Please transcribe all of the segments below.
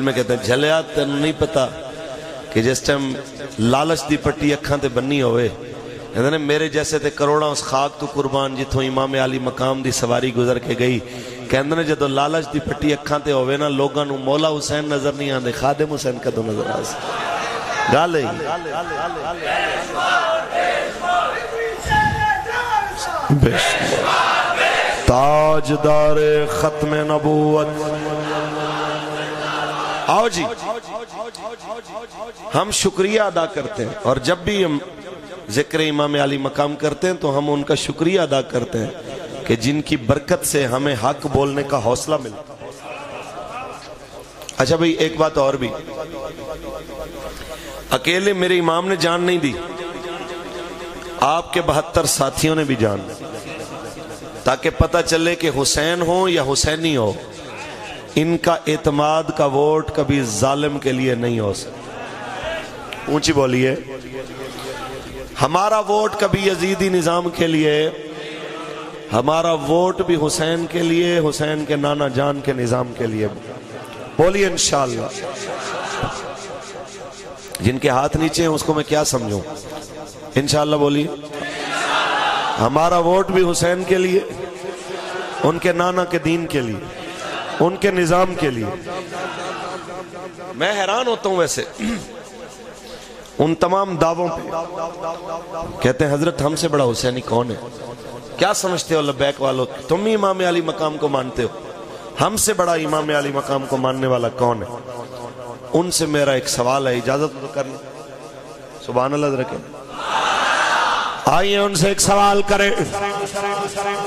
میں کہتے ہیں جھلیا تین نہیں پتا کہ جس ٹائم لالچ دی پٹی اکھاں تے بننی ہوئے میرے جیسے تے کروڑاں اس خاک تو قربان جتوں امام علی مقام دی سواری گزر کے گئی کہندے نے جدو لالچ دی پٹی اکھاں تے ہوئے نا لوگاں نو مولا حسین نظر نہیں آندے خادم حسین کدو نظر آس گال ہے تاجدار ختم نبوت آؤ جی ہم شکریہ ادا کرتے ہیں اور جب بھی ہم ذکر امام علی مقام کرتے ہیں تو ہم ان کا شکریہ ادا کرتے ہیں کہ جن کی برکت سے ہمیں حق بولنے کا حوصلہ ملتا۔ اچھا بھئی ایک بات اور بھی، اکیلے میرے امام نے جان نہیں دی، آپ کے 72 ساتھیوں نے بھی جان، تاکہ پتہ چلے کہ حسین ہو یا حسینی ہو ان کا اعتماد کا ووٹ کبھی ظالم کے لیے نہیں ہو سکتا۔ اونچی بولیے، ہمارا ووٹ کبھی یزیدی نظام کے لیے، ہمارا ووٹ بھی حسین کے لیے، حسین کے نانا جان کے نظام کے لیے۔ بولیے انشاءاللہ۔ جن کے ہاتھ نیچے ہیں اس کو میں کیا سمجھوں؟ انشاءاللہ بولیے۔ ہمارا ووٹ بھی حسین کے لیے، ان کے نانا کے دین کے لیے، ان کے نظام کے لیے۔ میں حیران ہوتا ہوں ویسے ان تمام دعووں پہ، کہتے ہیں حضرت ہم سے بڑا حسینی کون ہے؟ کیا سمجھتے ہو لبیک والو؟ تم ہی امام علی مقام کو مانتے ہو، ہم سے بڑا امام علی مقام کو ماننے والا کون ہے؟ ان سے میرا ایک سوال ہے، اجازت تو کرنا؟ سبحان اللہ رکھیں، آئیے ان سے ایک سوال کریں۔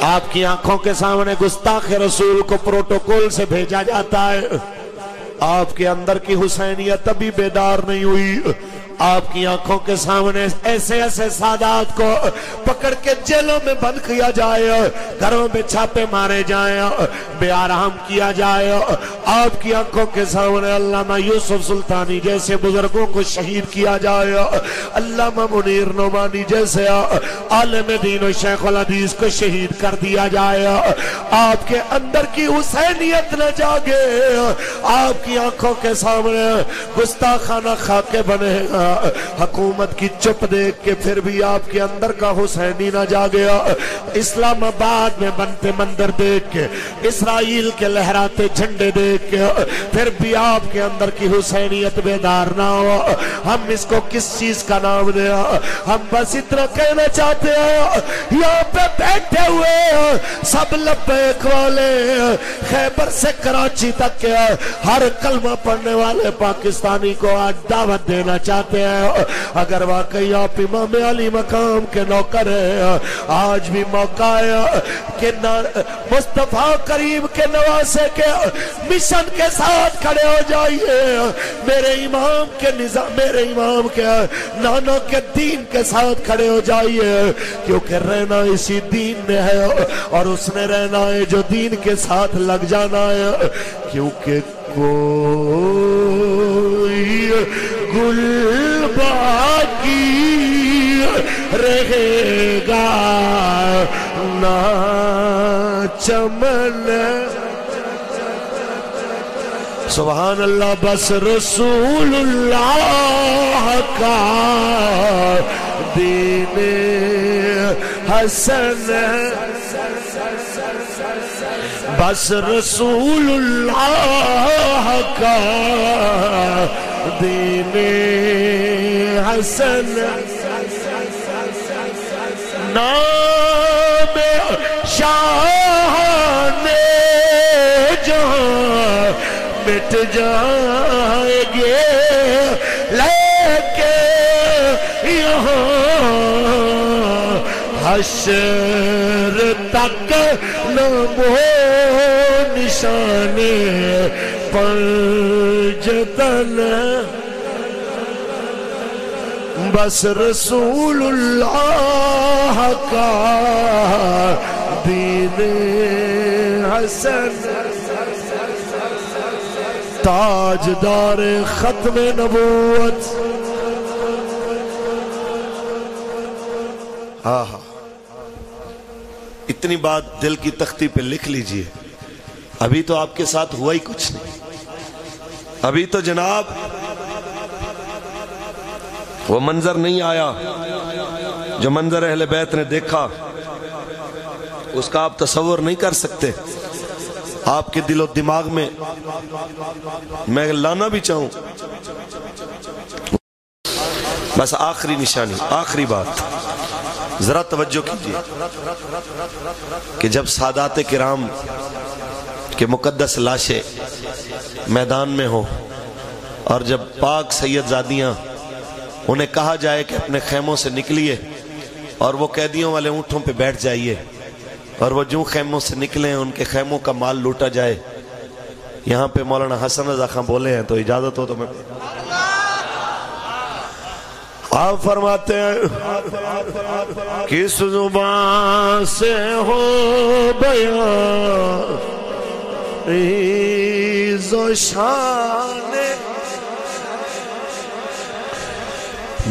آپ کی آنکھوں کے سامنے گستاخ رسول کو پروٹوکول سے بھیجا جاتا ہے، آپ کے اندر کی حسینیت ابھی بیدار نہیں ہوئی، آپ کی آنکھوں کے سامنے ایسے ایسے سادات کو پکڑ کے جیلوں میں بند کیا جائے، گھروں میں چھاپے مارے جائیں، بے آرام کیا جائے، آپ کی آنکھوں کے سامنے علامہ یوسف سلطانی جیسے بزرگوں کو شہید کیا جائے، علامہ منیر نعمانی جیسے عالم دین و شیخ الحدیث کو شہید کر دیا جائے، آپ کے اندر کی حسینیت نہ جاگے، آپ کی آنکھوں کے سامنے گستاخانہ خاکے بنے گا، حکومت کی چپ دیکھ کے پھر بھی آپ کے اندر کا حسینی نہ جاگیا، اسلام آباد میں بنتے مندر دیکھ کے، اسرائیل کے لہراتے جھنڈے دیکھ کے پھر بھی آپ کے اندر کی حسینیت بیدار نہ ہو، ہم اس کو کس چیز کا نام دیا؟ ہم بس اتنا کہنا چاہتے ہیں، یہاں پہ بیٹھے ہوئے سب لبیک والے خیبر سے کراچی تک کے ہر کلمہ پڑھنے والے پاکستانی کو آج دعوت دینا چاہتے ہیں، اگر واقعی آپ امام علی مقام کے نوکر ہیں، آج بھی موقع ہے کہ مصطفیٰ کریم کے نواسے کے مشن کے ساتھ کھڑے ہو جائیے، میرے امام کے نظام، میرے امام کے نانا کے دین کے ساتھ کھڑے ہو جائیے، کیونکہ رہنا اسی دین میں ہے اور اس نے رہنا ہے جو دین کے ساتھ لگ جانا ہے، کیونکہ کوئی گل باقی رہے گا نہ چمن۔ سبحان اللہ، بس رسول اللہ کا دین حسن، بس رسول اللہ کا دین حسن، نام شاہ نے جہاں مٹ جائیں گے، لیکن یہاں حشر تک نام و نشان پنجتن، بس رسول اللہ کا دین حسن، تاجدار ختم نبوت۔ آہا، اتنی بات دل کی تختی پہ لکھ لیجئے، ابھی تو آپ کے ساتھ ہوا ہی کچھ نہیں، ابھی تو جناب وہ منظر نہیں آیا جو منظر اہل بیت نے دیکھا، اس کا آپ تصور نہیں کر سکتے۔ آپ کے دل و دماغ میں میں لانا بھی چاہوں، بس آخری نشانی، آخری بات ذرا توجہ کیجیے کہ جب سادات کرام کے مقدس لاشیں میدان میں ہوں اور جب پاک سید زادیاں انہیں کہا جائے کہ اپنے خیموں سے نکلیے اور وہ قیدیوں والے اونٹوں پہ بیٹھ جائیے، اور وہ جو خیموں سے نکلیں ان کے خیموں کا مال لوٹا جائے، یہاں پہ مولانا حسن رضا خان بولے ہیں تو اجازت ہو تو میں آپ فرماتے ہیں کس زبان سے ہو بیان عز و شان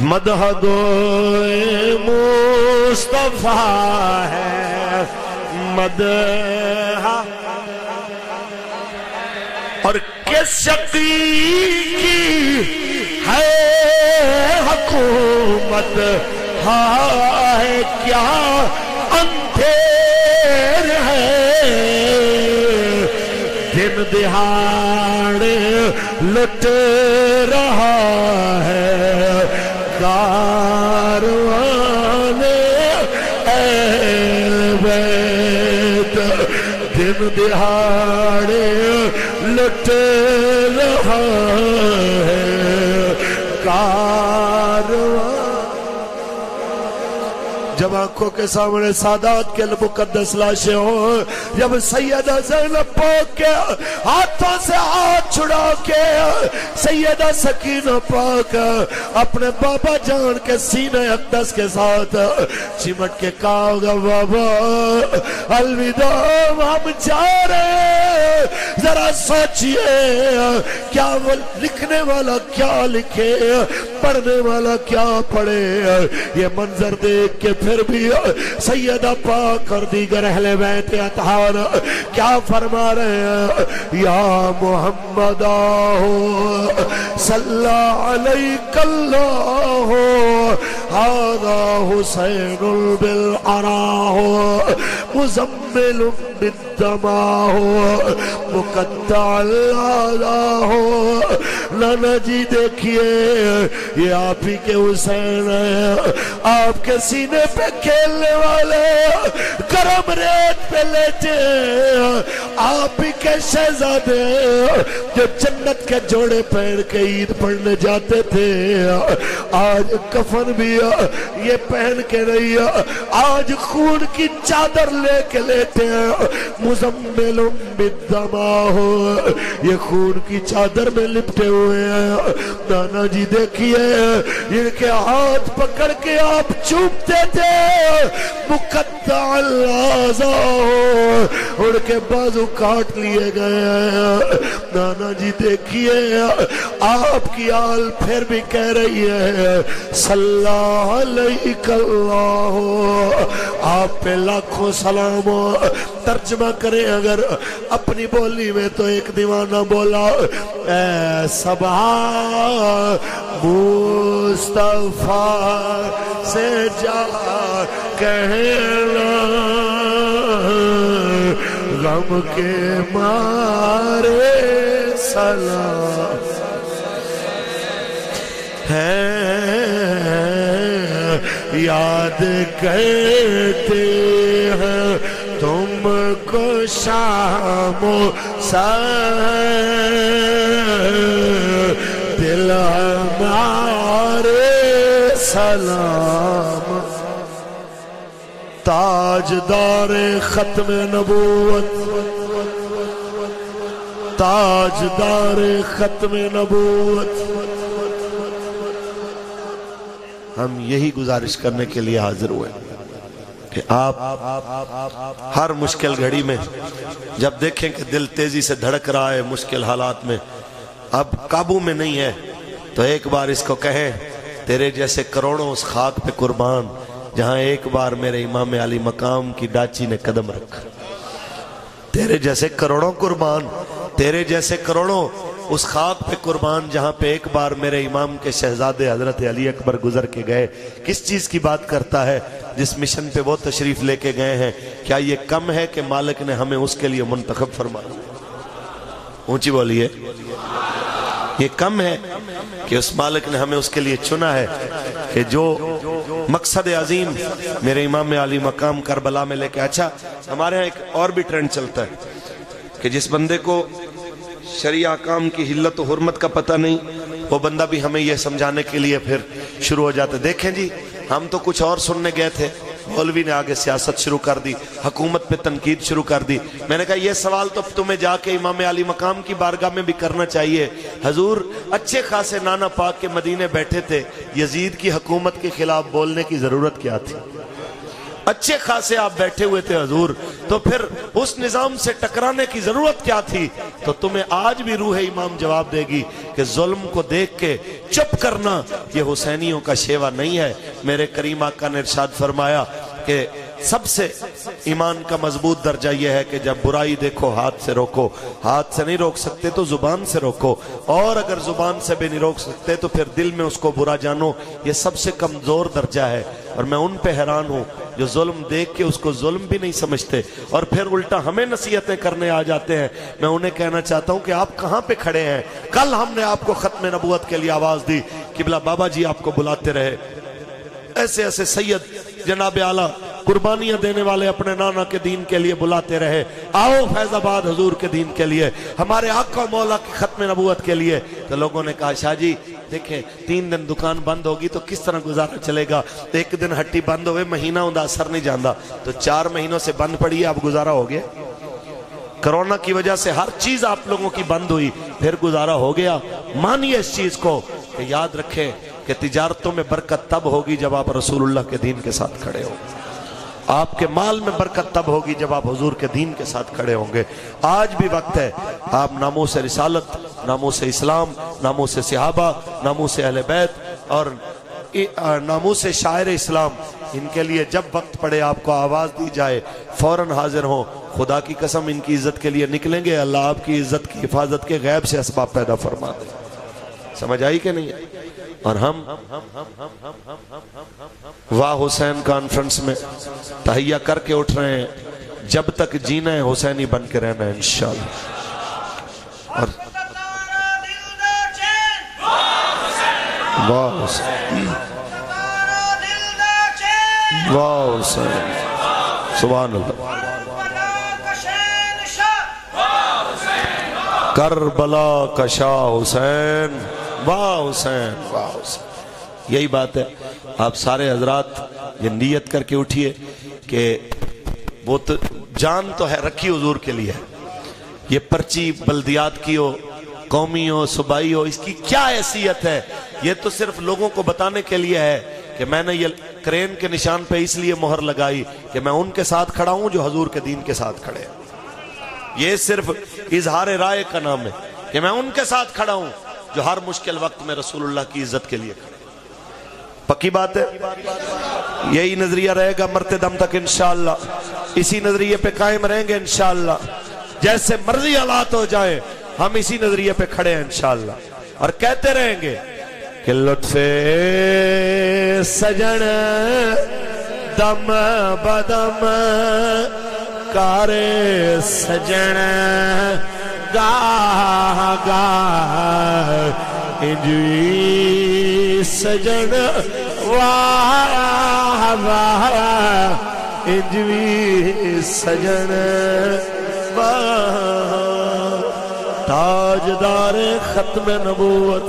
مدح گوئے مصطفیٰ ہے، مدح اور کس شقی کی ہے حکومت، ہے کیا اندھیر ہے، دن دہاڑ لٹ رہا ہے کاروان اہل بیت، دن دہاڑ لٹ رہا ہے کاروان۔ جب آنکھوں کے سامنے سادات کے مقدس لاشیں ہوں، جب سیدہ زینب پاک کے ہاتھوں سے ہاتھ چھڑا کے سیدہ سکینہ پاک اپنے بابا جان کے سینے اقدس کے ساتھ چمٹ کے کہا گا بابا الوداع ہم جا رہے ہیں، ذرا سوچئے کیا وہ لکھنے والا کیا لکھے، پڑھنے والا کیا پڑھے۔ یہ منظر دیکھ کے پھر بھی سیدہ پاک اور دیگر اہل بیت اطہار کیا فرما رہے ہیں، یا محمد آہو صلی علیک اللہ ہذا حسین بالعراہ مزمل بالدماہ مقطع اللہ نانا جی دیکھئے یہ آپ ہی کے حسین ہیں، آپ کے سینے پہ کھیلنے والے گرم ریت پہ لیٹے آپ ہی کے شہزادے جو جنت کے جوڑے پہن کے عید پڑھنے جاتے تھے، آج کفن بھی یہ پہن کے نہیں، آج خون کی چادر لے کے لیتے ہیں، مزمل بالدماہ یہ خون کی چادر میں لپٹے ہوئے ہیں۔ نانا جی دیکھئے ان کے ہاتھ پکڑ کے آپ چومتے تھے، مقطع العضا ان کے بازو کاٹ لیے گئے ہیں۔ نانا جی دیکھئے آپ کی آل پھر بھی کہہ رہی ہے صلی علیک اللہ، آپ پہ لاکھوں سلام ہو۔ ترجمہ کریں اگر اپنی بولی میں تو ایک دیوانہ بولا اے صبا مصطفیٰ سے جا کہنا غم کے مارے سلام ہے، یاد کرتے ہیں تم کو شام و سحر، دل ہمارے سلام۔ تاجدار ختم نبوت، تاجدار ختم نبوت، ہم یہی گزارش کرنے کے لیے حاضر ہوئے کہ آپ ہر مشکل گھڑی میں جب دیکھیں کہ دل تیزی سے دھڑک رہا ہے، مشکل حالات میں اب قابو میں نہیں ہے، تو ایک بار اس کو کہیں تیرے جیسے کروڑوں اس خاک پہ قربان جہاں ایک بار میرے امام علی مقام کی ڈاچی نے قدم رکھا، تیرے جیسے کروڑوں قربان، تیرے جیسے کروڑوں اس خاک پہ قربان جہاں پہ ایک بار میرے امام کے شہزادے حضرت علی اکبر گزر کے گئے. کس چیز کی بات کرتا ہے؟ جس مشن پہ وہ تشریف لے کے گئے ہیں. کیا یہ کم ہے کہ مالک نے ہمیں اس کے لیے منتخب فرمایا؟ اونچی بولیے. یہ کم ہے کہ اس مالک نے ہمیں اس کے لیے چنا ہے کہ جو مقصد عظیم میرے امام علی مقام کربلا میں لے کے. اچھا ہمارے ہاں ایک اور بھی ٹرینڈ چلتا ہے کہ جس بندے کو شرعی احکام کی حلت و حرمت کا پتہ نہیں وہ بندہ بھی ہمیں یہ سمجھانے کے لیے پھر شروع ہو جاتا ہے. دیکھیں جی ہم تو کچھ اور سننے گئے تھے, مولوی نے آگے سیاست شروع کر دی, حکومت پہ تنقید شروع کر دی. میں نے کہا یہ سوال تو تمہیں جا کے امام علی مقام کی بارگاہ میں بھی کرنا چاہیے. حضور اچھے خاصے نانا پاک کے مدینے بیٹھے تھے, یزید کی حکومت کے خلاف بولنے کی ضرورت کیا تھی؟ اچھے خاصے آپ بیٹھے ہوئے تھے حضور, تو پھر اس نظام سے ٹکرانے کی ضرورت کیا تھی؟ تو تمہیں آج بھی روح امام جواب دے گی کہ ظلم کو دیکھ کے چپ کرنا یہ حسینیوں کا شیوا نہیں ہے. میرے کریم آقا نے ارشاد فرمایا کہ سب سے ایمان کا مضبوط درجہ یہ ہے کہ جب برائی دیکھو ہاتھ سے روکو, ہاتھ سے نہیں روک سکتے تو زبان سے روکو, اور اگر زبان سے بھی نہیں روک سکتے تو پھر دل میں اس کو برا جانو. یہ سب سے کمزور درجہ ہے. اور میں ان پہ حیران ہوں جو ظلم دیکھ کے اس کو ظلم بھی نہیں سمجھتے اور پھر الٹا ہمیں نصیحتیں کرنے آ جاتے ہیں. میں انہیں کہنا چاہتا ہوں کہ آپ کہاں پہ کھڑے ہیں؟ کل ہم نے آپ کو ختم نبوت کے لیے آواز دی, قبلہ بابا جی آپ کو بلاتے رہے, ایسے ایسے سید جناب اعلیٰ قربانیاں دینے والے اپنے نانا کے دین کے لیے بلاتے رہے, آؤ فیض آباد حضور کے دین کے لیے, ہمارے آقا مولا کی ختم نبوت کے لیے. تو لوگوں نے کہا شاہ جی دیکھیں 3 دن دکان بند ہوگی تو کس طرح گزارا چلے گا؟ 1 دن ہٹی بند ہوئے مہینہ اندہ اثر نہیں جاندہ, تو 4 مہینوں سے بند پڑی ہے, اب گزارا ہو گیا. کرونا کی وجہ سے ہر چیز آپ لوگوں کی بند ہوئی, پھر گزارا ہو گیا. مانیے اس چیز کو کہ یاد رکھیں کہ تجارتوں میں برکت تب ہوگی جب آپ رسول اللہ کے دین کے ساتھ کھڑے ہوں. آپ کے مال میں برکت تب ہوگی جب آپ حضور کے دین کے ساتھ کھڑے ہوں گے. آج بھی وقت ہے آپ ناموس رسالت, ناموس اسلام, ناموس صحابہ, ناموس اہل بیت اور ناموس شاعر اسلام, ان کے لیے جب وقت پڑے آپ کو آواز دی جائے فوراً حاضر ہوں. خدا کی قسم ان کی عزت کے لیے نکلیں گے, اللہ آپ کی عزت کی حفاظت کے غیب سے اسباب پیدا فرما دے. سمجھ آئی کہ نہیں؟ اور ہم واہ حسین کانفرنس میں تحیہ کر کے اٹھ رہے ہیں, جب تک جینا ہے حسینی بن کے رہنا ہے انشاءاللہ. اور واہ حسین, واہ حسین, سبحان اللہ. کربلا کا شاہ حسین, واہ حسین, واہ حسین. یہی بات ہے. آپ سارے حضرات یہ نیت کر کے اٹھئے کہ وہ تو جان تو ہے رکھی حضور کے لیے, یہ پرچی بلدیات کی ہو, قومی ہو, صوبائی ہو, اس کی کیا حیثیت ہے؟ یہ تو صرف لوگوں کو بتانے کے لیے ہے کہ میں نے یہ کرین کے نشان پہ اس لیے مہر لگائی کہ میں ان کے ساتھ کھڑا ہوں جو حضور کے دین کے ساتھ کھڑے ہیں. یہ صرف اظہار رائے کا نام ہے کہ میں ان کے ساتھ کھڑا ہوں جو ہر مشکل وقت میں رسول اللہ کی عزت کے لیے کھڑے. پکی بات ہے. یہی نظریہ رہے گا مرتے دم تک انشاءاللہ, اسی نظریے پہ قائم رہیں گے انشاءاللہ. جیسے مرضی حالات ہو جائیں ہم اسی نظریے پہ کھڑے ہیں انشاءاللہ, اور کہتے رہیں گے کہ لطف سجن دم بدم کار سجن گاہ گاہ انجوی سجن واہ واہ انجوی سجن واہ تاجدار ختم نبوت.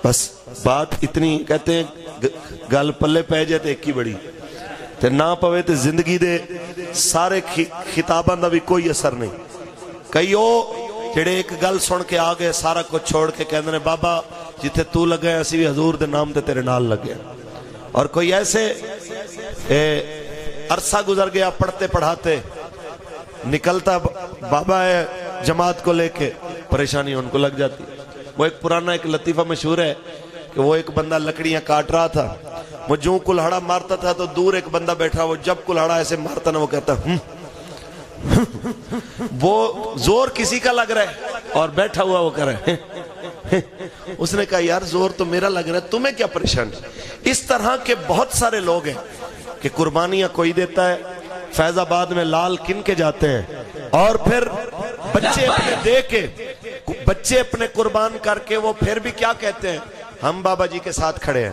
بس بات اتنی, کہتے ہیں گل پلے پہ جائے تے ایک ہی بڑی, تے نہ پوے تے زندگی دے سارے خطاباں دا بھی کوئی اثر نہیں. کئی او جڑے ایک گل سن کے آگے سارا کچھ چھوڑ کے کہندے نے بابا جتھے تو لگے اسی بھی حضور دے نام تے تیرے نال لگے. اور کوئی ایسے عرصہ گزر گیا پڑھتے پڑھاتے, نکلتا بابا ہے جماعت کو لے کے, پریشانی ان کو لگ جاتی. وہ ایک پرانا ایک لطیفہ مشہور ہے کہ وہ ایک بندہ لکڑیاں کاٹ رہا تھا, وہ جو کلہڑا مارتا تھا تو دور ایک بندہ بیٹھا, وہ جب کلہڑا ایسے مارتا نا وہ کہتا وہ زور کسی کا لگ رہا ہے اور بیٹھا ہوا وہ کر رہا ہے. اس نے کہا یار زور تو میرا لگ رہا ہے، تمہیں کیا پریشان؟ اس طرح کے بہت سارے لوگ ہیں کہ قربانیاں کوئی دیتا ہے، فیض آباد میں لال کن کے جاتے ہیں اور پھر بچے اپنے دے کے، بچے اپنے قربان کر کے وہ پھر بھی کیا کہتے ہیں؟ ہم بابا جی کے ساتھ کھڑے ہیں.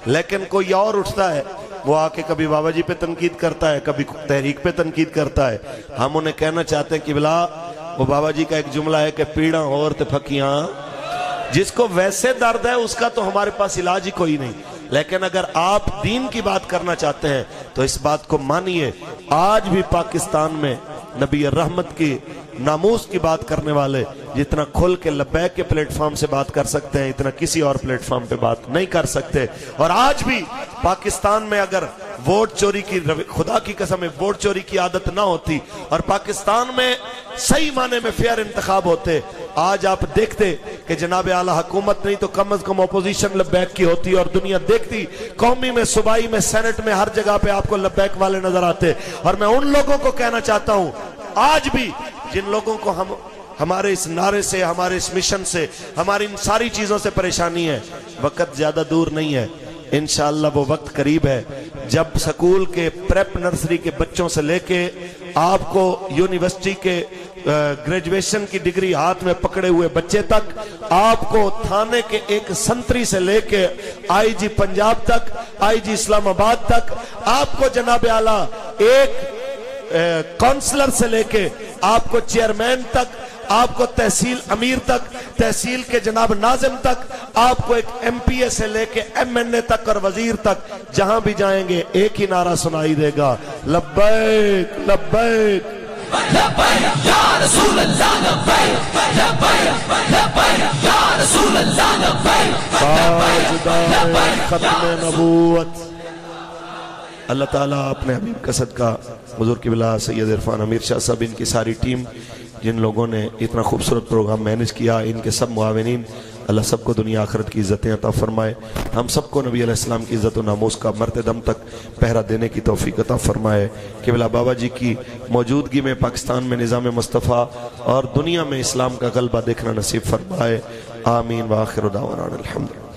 لیکن کوئی اور اٹھتا ہے، وہ آ کے کبھی بابا جی پہ تنقید کرتا ہے، کبھی تحریک پہ تنقید کرتا ہے. ہم انہیں کہنا چاہتے ہیں کہ بلا وہ بابا جی کا ایک جملہ ہے کہ پیڑاں اور تے پھکیاں، جس کو ویسے درد ہے اس کا تو ہمارے پاس علاج ہی کوئی نہیں. لیکن اگر آپ دین کی بات کرنا چاہتے ہیں تو اس بات کو مانیے. آج بھی پاکستان میں نبی رحمت کی ناموس کی بات کرنے والے جتنا کھل کے لبیک کے پلیٹ فارم سے بات کر سکتے ہیں اتنا کسی اور پلیٹ فارم پہ بات نہیں کر سکتے. اور آج بھی پاکستان میں اگر ووٹ چوری کی، خدا کی قسم ووٹ چوری کی عادت نہ ہوتی اور پاکستان میں صحیح معنی میں فیئر انتخاب ہوتے، آج آپ دیکھتے کہ جناب اعلیٰ حکومت نہیں تو کم از کم اپوزیشن لبیک کی ہوتی اور دنیا دیکھتی. قومی میں، صوبائی میں، سینٹ میں، ہر جگہ پہ آپ کو لبیک والے نظر آتے. اور میں ان لوگوں کو کہنا چاہتا ہوں آج بھی جن لوگوں کو ہمارے اس نعرے سے، ہمارے اس مشن سے، ہماری ان ساری چیزوں سے پریشانی ہے، وقت زیادہ دور نہیں ہے. انشاءاللہ وہ وقت قریب ہے جب سکول کے پریپ نرسری کے بچوں سے لے کے آپ کو یونیورسٹی کے گریجویشن کی ڈگری ہاتھ میں پکڑے ہوئے بچے تک، آپ کو تھانے کے ایک سنتری سے لے کے آئی جی پنجاب تک، آئی جی اسلام آباد تک، آپ کو جناب اعلیٰ ایک کونسلر سے لے کے آپ کو چیئرمین تک، آپ کو تحصیل امیر تک، تحصیل کے جناب ناظم تک، آپ کو ایک ایم پی اے سے لے کے ایم این اے تک اور وزیر تک، جہاں بھی جائیں گے ایک ہی نعرہ سنائی دے گا، لبیک لبیک لبیک یا رسول اللہ، لبیک لبیک لبیک یا رسول اللہ، لبیک تاجدار ختم نبوت. اللہ تعالیٰ اپنے حبیب کا صدقہ حضور قبلہ سید عرفان امیر شاہ صاحب، ان کی ساری ٹیم، جن لوگوں نے اتنا خوبصورت پروگرام مینیج کیا، ان کے سب معاونین، اللہ سب کو دنیا آخرت کی عزتیں عطا فرمائے. ہم سب کو نبی علیہ السلام کی عزت و ناموس کا مرتے دم تک پہرا دینے کی توفیق عطا فرمائے. قبلہ بابا جی کی موجودگی میں پاکستان میں نظام مصطفیٰ اور دنیا میں اسلام کا غلبہ دیکھنا نصیب فرمائے. آمین. وآخر دعوانا الحمدللہ.